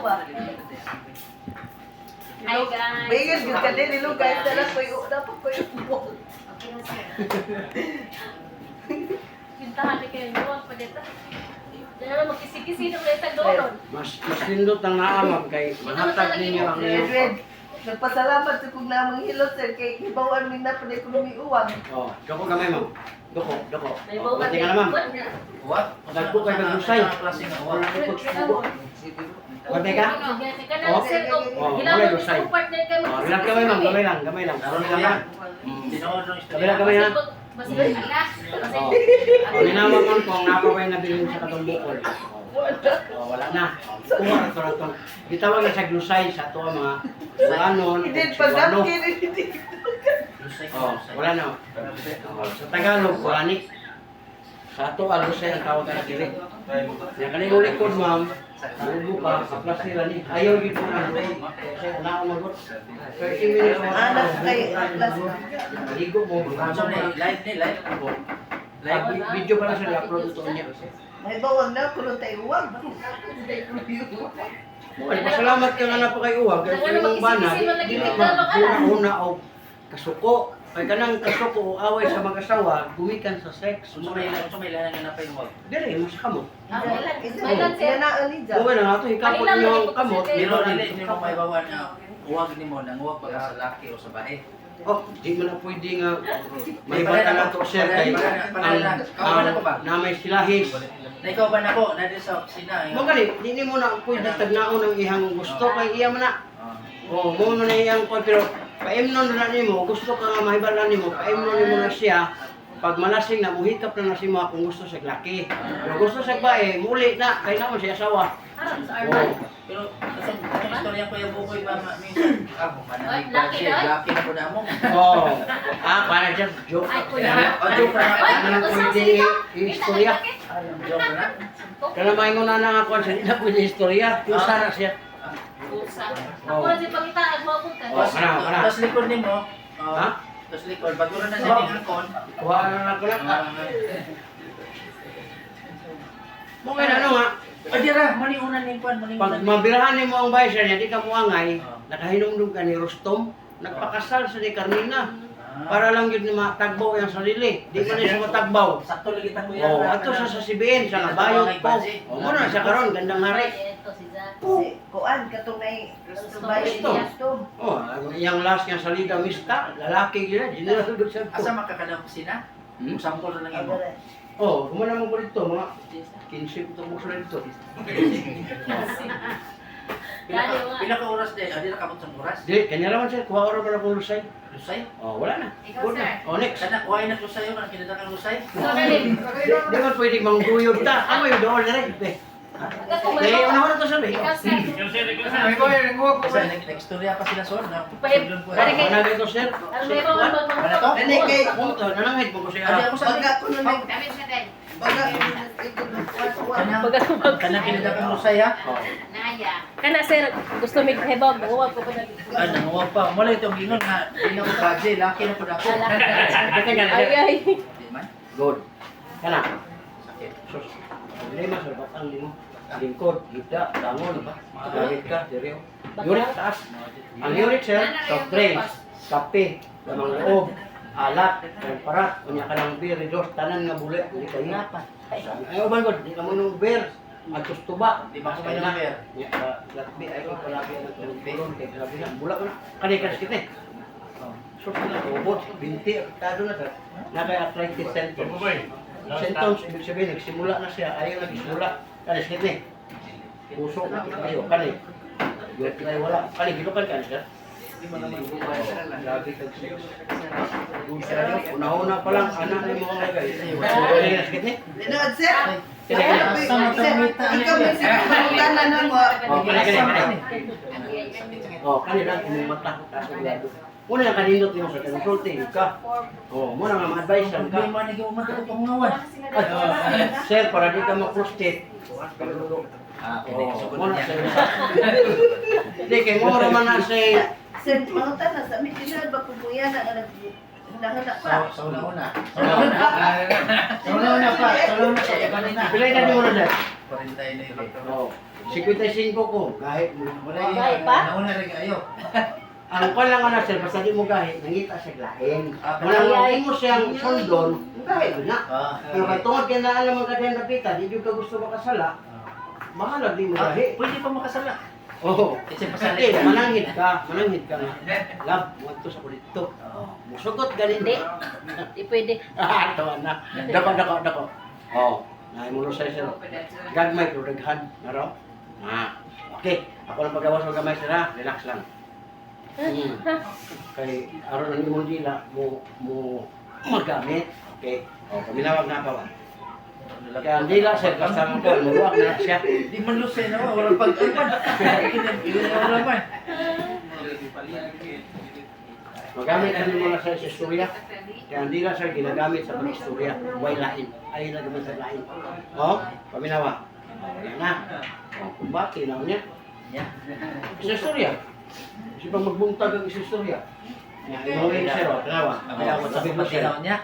ba? Hi guys. Bayan, yung ka din, nilo guys, dapat ko yung mo. Okay na sir. Pintahan ni kayo doon pa dito. Diyan na magkisi-kisi ng letang doon. Mas lindot ang naamag kay mahatag ninyo ang Red, nagpasalamat sa kong namang hilot, sir, kay ibawan min na pa na ekonomi uwang. Oh, doko gamay mo. Doko. May bawa Pati ka naman. What? Dagko kay Lusay. Klaseng what? Pati ka? Oh, sir, Oh, hilaw wala mo lusay. sa partner kayo. Oh, ilang gamay lang. Karon ka lang. Tinood ng Kabila gamay ha. Mas ala. Oh. Ang ginamag ko kung napapay na bilhin sa katong bukol. Oh, wala na. Kuha ito na ito. Gitawag na sa Lusay sa ito ang mga Sulanon. Hindi, Cebuano. pagdapkin, hindi. Oh, wala na. Oh, sa Tagalog, wala ni. Sa ato, Lusay ang tawag ka na dili. Yan kanina ulit ko, ma'am. Lugo ka, kaplas nila ni. Ayaw yun po na. Kasi wala akong magot. 30 minutes mo. Anak kay Atlas na. Ligo mo. Live ni live. Live video pa lang siya, i-upload ito niya. May bawang na, kulong tayo uwang. Ay, pasalamat ka nga na pa kay Uwag. Kaya kayo mong banat, una-una o kasuko. Ay kanang kasuko o away sa mag-asawa, gumikan sa sex. Sumay lang na pa yung wag. Dili, mas kamot. Yan na, Alija. Okay na nga ito, ikapot niyo ang kamot. Pero dili ni mo may bawa na uwag ni mo nang uwag pag sa laki o sa bae. Oh, di mo na pwede nga may bata na to sir kay na may silahis. Na ikaw ba nako na din sa opisina? Mo gali, di mo na pwede tagnaon ang ihang gusto kay iya man na. Oh, mo na iyang ko pero paimnon na nimo, gusto ka nga mahibalan nimo, paimnon nimo na siya. Pag malasing na muhikap na si mo kung gusto sa laki. Pero gusto sa bae, muli na kay naman siya asawa. Pero sa istorya ko yung bukoy ba minsan ako manamig budget, laki na po na mo. Oh. Para dyan, joke. Joke na. Ano nang pwede i-istorya? Joke na. Kaya maingon na nga ako, hindi na pwede istorya. Kusa na siya. Ako na si pangitaan mo akong Oh, kana. Tapos likod ni mo. Ha? Tapos likod, bago na siya ng akon. Kuha na ako lang. Mungkin ano nga, Adira, maniunan ni Kwan, pag maniunan. mabirahan mo ang bahay niya, di ka muangay, nakahinumdum ka ni Rustom, nagpakasal sa ni Carmina. Para lang yun na matagbaw yung sarili. Di man niya siya matagbaw. Sakto lagi ta kuya. Oh, ato sa CBN, sa nabayot po. O muna siya karon gandang hari. Ito si Zach. Kuan, katong na gusto. Oh, yung last nga salida mista, lalaki gila, general do siya. Asa makakadang kusina? Sampol na lang imo. Oh, kumana mo po dito, mga 15 ito mo sila dito. Pila ka oras din? Adira ka sa oras? Di, kanya naman siya, kuha oras para kung lusay. Lusay? Oh, wala na. Ikaw, Good na. sir. Oh, next. Sana kuhay na lusay yun, kinadakang lusay. Di ba pwede mangguyod ta? Ako yung doon na rin. Eh, una to sabi. Ikaw, sir. Kasi nag-istorya pa sila son. Ano dito, sir? Ano may mga Ano to? Nani kay, Punto, nanangit mo ko Adi siya. ako sa baga ko na nag, Kami siya din. baga, Kanang kinadakang lusay ha? Naya. Kana sir, gusto mig hebog, huwag ko pa na. Ay, nanguwag pa. Mula itong ingon na, hindi na ko budget, laki na po na ako. Ay. Di man? Good. Kana. Sakit. Sus. Problema sa batang mo. Lingkod, hita, dangon, gamit ka, direo. Yurik taas. Ang yurik sir, soft drinks, kape, lamang loob, alat, parat, kunya ka ng beer, dos, tanan nga buli, hindi ka inapan. Ayaw ba ko, di ka mo nung beer, atos tuba. Di ba ko may ng beer? Latbi, ay ko palabi ang tulong, kaya grabe na, bula ko na, kanikas kita eh. So, ubot, binti, tado na sir, naka-arthritis symptoms. Symptoms, ibig sabihin, nagsimula na siya, ayaw nagsimula, kanis kita eh. Puso, ayaw, kanis. Yun, tayo wala, kanis, gilukan ka, sir. Grabe kag sex. Una-una pa lang, anak ni mga lagay. Kanis kita eh. Dinood sir. Ikaw may sinungan na mo. Oh, kanis. Oh, kanis lang, kumumata ko sa lado. Una yung kanindot mo sa consulting ka. Oh, muna nga ma-advise lang ka. Hindi man naging umata ko pangawan. Sir, para di ka ma-prostate. Muna sa Hindi, kay mo naman na sa... Sir, mga tanas, amin dinal ba kung kuya na naghahanap pa. Sa una-una. Sa una-una pa. Sa una-una pa. Pilay na di mo na dahil. 49. Oh, 55 ko, kahit mo. Gahi pa? Nauna rin kayo. Ang kwan lang na sir, basta di mo kahit, nangita siya lain. Ah, Wala mo siyang sundon, kahit na. Pero Ah. kung tungod ka na alam ang kadyan kapita, di ka gusto makasala, mahalag di mo gahi. Pwede pa makasala. Oo. Kasi Kasi pasalit. manangit ka nga. Love, mo to sa kulito. Musugot ganin. Hindi. Hindi pwede. Ah, tawa na. Dako. Oh, naimulo sa sir. Gagmay pero daghan, naro. Ah, okay. Ako lang pagawas ng gamay sila, relax lang. Kay aron ang imong dila mo magamit. Okay. Oh, paminawag na pa ba? Kaya ang dila sir, basta mo ko, maluwag na siya. Di man lusay na walang pag-alpan. Hindi na naman. Magamit ano mo na sa istorya. Kaya ang dila sir, ginagamit sa pag-istorya. Way lain. Ay nagaman sa lain. Oh, paminawa. Oh, yan na. Oh, kumbati na niya. Sa istorya. Kasi pag magbuntag ang istorya. Yan, imo rin sir, oh, tanawa. Kaya ako sa pagpatinaw niya.